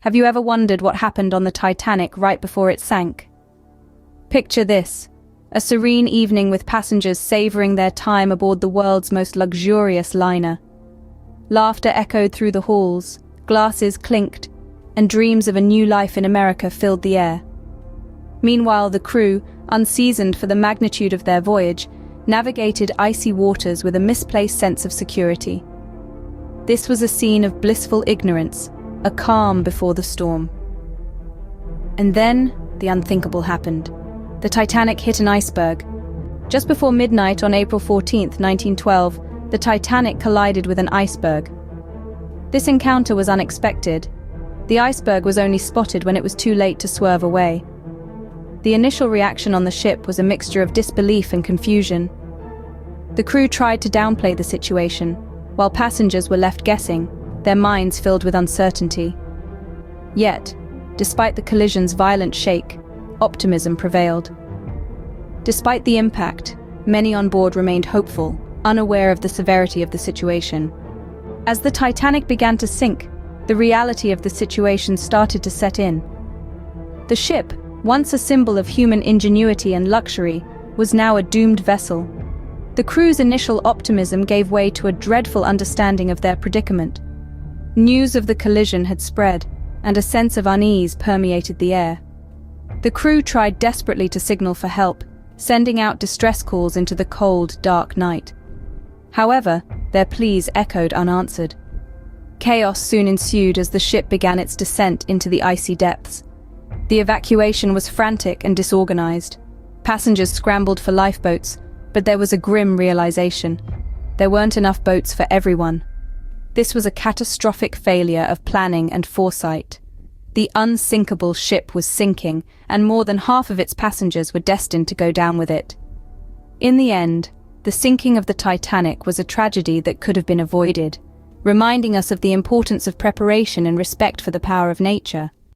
Have you ever wondered what happened on the Titanic right before it sank? Picture this: a serene evening with passengers savoring their time aboard the world's most luxurious liner. Laughter echoed through the halls, glasses clinked, and dreams of a new life in America filled the air. Meanwhile, the crew, unseasoned for the magnitude of their voyage, navigated icy waters with a misplaced sense of security. This was a scene of blissful ignorance, a calm before the storm. And then, the unthinkable happened. The Titanic hit an iceberg. Just before midnight on April 14, 1912, the Titanic collided with an iceberg. This encounter was unexpected. The iceberg was only spotted when it was too late to swerve away. The initial reaction on the ship was a mixture of disbelief and confusion. The crew tried to downplay the situation, while passengers were left guessing, their minds filled with uncertainty. Yet, despite the collision's violent shake, optimism prevailed. Despite the impact, many on board remained hopeful, unaware of the severity of the situation. As the Titanic began to sink, the reality of the situation started to set in. The ship, once a symbol of human ingenuity and luxury, was now a doomed vessel. The crew's initial optimism gave way to a dreadful understanding of their predicament. News of the collision had spread, and a sense of unease permeated the air. The crew tried desperately to signal for help, sending out distress calls into the cold, dark night. However, their pleas echoed unanswered. Chaos soon ensued as the ship began its descent into the icy depths. The evacuation was frantic and disorganized. Passengers scrambled for lifeboats, but there was a grim realization. There weren't enough boats for everyone. This was a catastrophic failure of planning and foresight. The unsinkable ship was sinking, and more than half of its passengers were destined to go down with it. In the end, the sinking of the Titanic was a tragedy that could have been avoided, reminding us of the importance of preparation and respect for the power of nature.